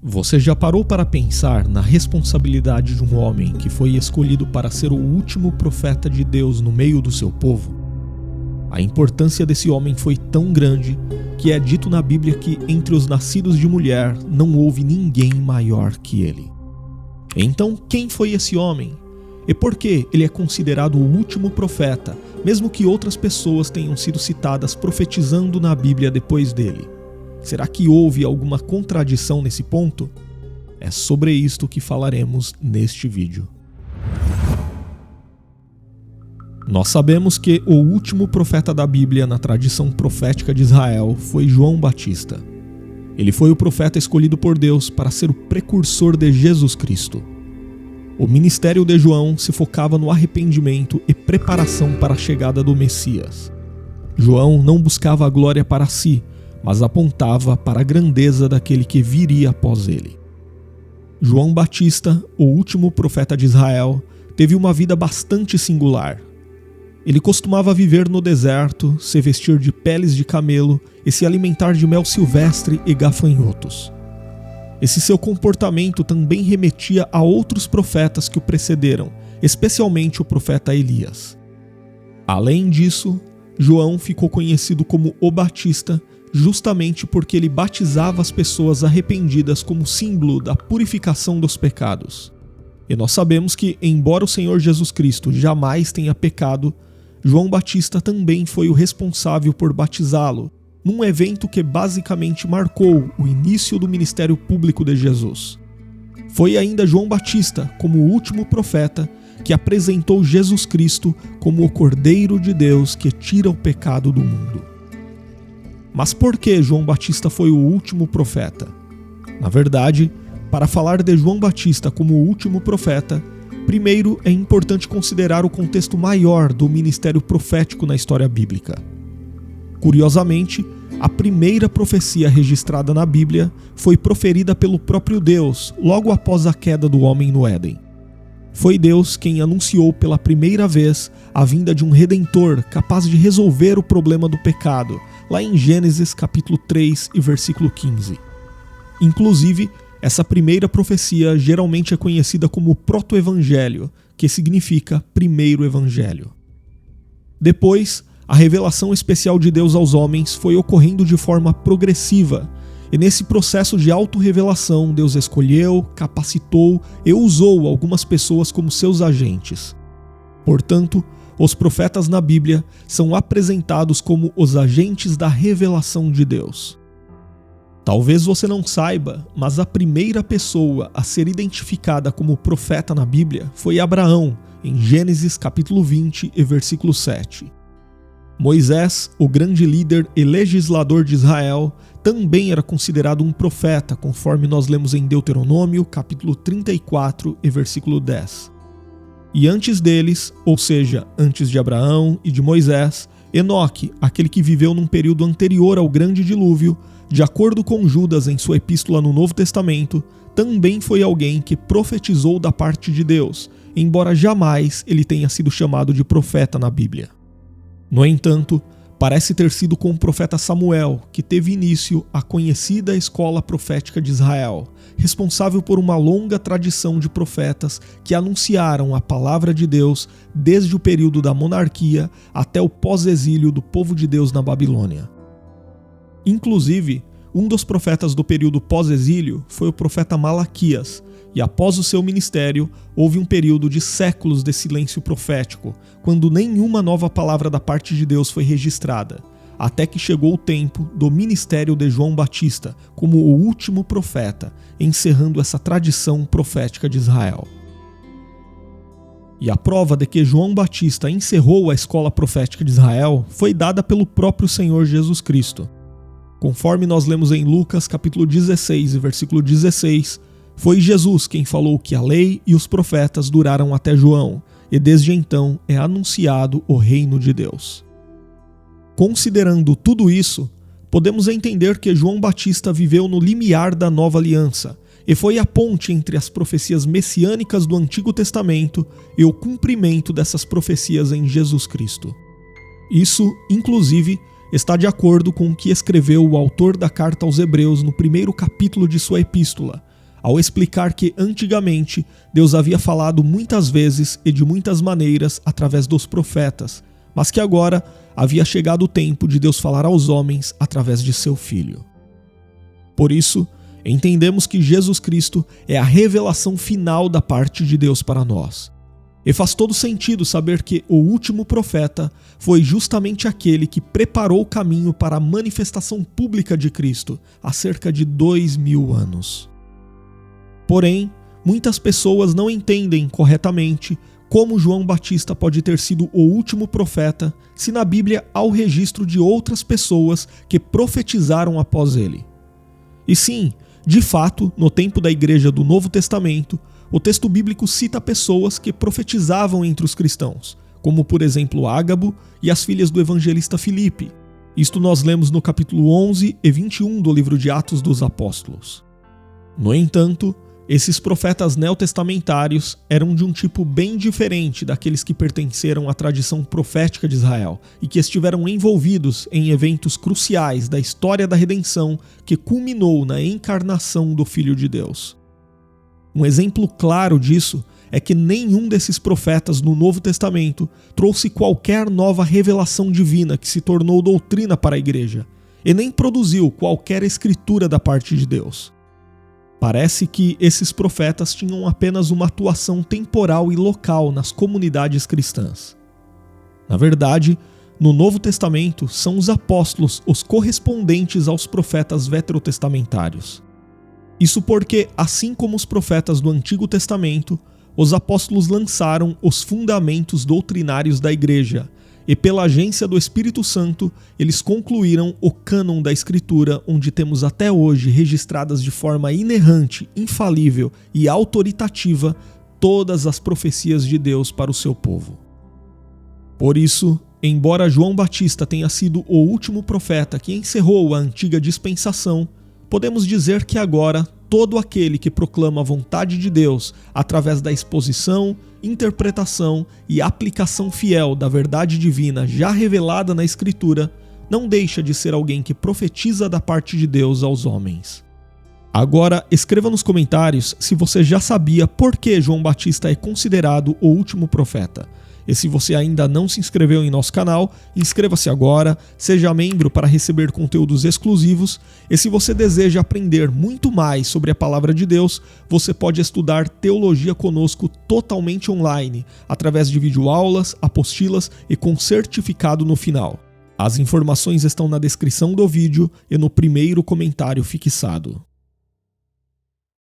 Você já parou para pensar na responsabilidade de um homem que foi escolhido para ser o último profeta de Deus no meio do seu povo? A importância desse homem foi tão grande que é dito na Bíblia que entre os nascidos de mulher não houve ninguém maior que ele. Então, quem foi esse homem? E por que ele é considerado o último profeta, mesmo que outras pessoas tenham sido citadas profetizando na Bíblia depois dele? Será que houve alguma contradição nesse ponto? É sobre isto que falaremos neste vídeo. Nós sabemos que o último profeta da Bíblia na tradição profética de Israel foi João Batista. Ele foi o profeta escolhido por Deus para ser o precursor de Jesus Cristo. O ministério de João se focava no arrependimento e preparação para a chegada do Messias. João não buscava a glória para si, mas apontava para a grandeza daquele que viria após ele. João Batista, o último profeta de Israel, teve uma vida bastante singular. Ele costumava viver no deserto, se vestir de peles de camelo e se alimentar de mel silvestre e gafanhotos. Esse seu comportamento também remetia a outros profetas que o precederam, especialmente o profeta Elias. Além disso, João ficou conhecido como o Batista justamente porque ele batizava as pessoas arrependidas como símbolo da purificação dos pecados. E nós sabemos que, embora o Senhor Jesus Cristo jamais tenha pecado, João Batista também foi o responsável por batizá-lo, num evento que basicamente marcou o início do ministério público de Jesus. Foi ainda João Batista, como o último profeta, que apresentou Jesus Cristo como o Cordeiro de Deus que tira o pecado do mundo. Mas por que João Batista foi o último profeta? Na verdade, para falar de João Batista como o último profeta, primeiro é importante considerar o contexto maior do ministério profético na história bíblica. Curiosamente, a primeira profecia registrada na Bíblia foi proferida pelo próprio Deus logo após a queda do homem no Éden. Foi Deus quem anunciou pela primeira vez a vinda de um Redentor capaz de resolver o problema do pecado, lá em Gênesis capítulo 3 e versículo 15. Inclusive, essa primeira profecia geralmente é conhecida como proto-evangelho, que significa primeiro evangelho. Depois, a revelação especial de Deus aos homens foi ocorrendo de forma progressiva, e nesse processo de autorrevelação, Deus escolheu, capacitou e usou algumas pessoas como seus agentes. Portanto, os profetas na Bíblia são apresentados como os agentes da revelação de Deus. Talvez você não saiba, mas a primeira pessoa a ser identificada como profeta na Bíblia foi Abraão, em Gênesis capítulo 20 e versículo 7. Moisés, o grande líder e legislador de Israel, também era considerado um profeta, conforme nós lemos em Deuteronômio capítulo 34 e versículo 10. E antes deles, ou seja, antes de Abraão e de Moisés, Enoque, aquele que viveu num período anterior ao grande dilúvio, de acordo com Judas em sua epístola no Novo Testamento, também foi alguém que profetizou da parte de Deus, embora jamais ele tenha sido chamado de profeta na Bíblia. No entanto, parece ter sido com o profeta Samuel que teve início a conhecida escola profética de Israel, responsável por uma longa tradição de profetas que anunciaram a palavra de Deus desde o período da monarquia até o pós-exílio do povo de Deus na Babilônia. Inclusive, um dos profetas do período pós-exílio foi o profeta Malaquias, e após o seu ministério, houve um período de séculos de silêncio profético, quando nenhuma nova palavra da parte de Deus foi registrada, até que chegou o tempo do ministério de João Batista como o último profeta, encerrando essa tradição profética de Israel. E a prova de que João Batista encerrou a escola profética de Israel foi dada pelo próprio Senhor Jesus Cristo. Conforme nós lemos em Lucas capítulo 16 e versículo 16, foi Jesus quem falou que a lei e os profetas duraram até João, e desde então é anunciado o reino de Deus. Considerando tudo isso, podemos entender que João Batista viveu no limiar da nova aliança, e foi a ponte entre as profecias messiânicas do Antigo Testamento e o cumprimento dessas profecias em Jesus Cristo. Isso, inclusive, está de acordo com o que escreveu o autor da carta aos Hebreus no primeiro capítulo de sua epístola, ao explicar que antigamente Deus havia falado muitas vezes e de muitas maneiras através dos profetas, mas que agora havia chegado o tempo de Deus falar aos homens através de seu Filho. Por isso, entendemos que Jesus Cristo é a revelação final da parte de Deus para nós. E faz todo sentido saber que o último profeta foi justamente aquele que preparou o caminho para a manifestação pública de Cristo há cerca de 2000 anos. Porém, muitas pessoas não entendem corretamente como João Batista pode ter sido o último profeta se na Bíblia há o registro de outras pessoas que profetizaram após ele. E sim, de fato, no tempo da Igreja do Novo Testamento, o texto bíblico cita pessoas que profetizavam entre os cristãos, como por exemplo Ágabo e as filhas do evangelista Filipe. Isto nós lemos no capítulo 11 e 21 do livro de Atos dos Apóstolos. No entanto, esses profetas neotestamentários eram de um tipo bem diferente daqueles que pertenceram à tradição profética de Israel e que estiveram envolvidos em eventos cruciais da história da redenção que culminou na encarnação do Filho de Deus. Um exemplo claro disso é que nenhum desses profetas no Novo Testamento trouxe qualquer nova revelação divina que se tornou doutrina para a igreja, e nem produziu qualquer escritura da parte de Deus. Parece que esses profetas tinham apenas uma atuação temporal e local nas comunidades cristãs. Na verdade, no Novo Testamento são os apóstolos os correspondentes aos profetas veterotestamentários. Isso porque, assim como os profetas do Antigo Testamento, os apóstolos lançaram os fundamentos doutrinários da igreja, e pela agência do Espírito Santo, eles concluíram o cânon da Escritura, onde temos até hoje registradas de forma inerrante, infalível e autoritativa todas as profecias de Deus para o seu povo. Por isso, embora João Batista tenha sido o último profeta que encerrou a antiga dispensação, podemos dizer que agora todo aquele que proclama a vontade de Deus através da exposição, interpretação e aplicação fiel da verdade divina já revelada na Escritura, não deixa de ser alguém que profetiza da parte de Deus aos homens. Agora, escreva nos comentários se você já sabia por que João Batista é considerado o último profeta. E se você ainda não se inscreveu em nosso canal, inscreva-se agora, seja membro para receber conteúdos exclusivos, e se você deseja aprender muito mais sobre a Palavra de Deus, você pode estudar teologia conosco totalmente online, através de videoaulas, apostilas e com certificado no final. As informações estão na descrição do vídeo e no primeiro comentário fixado.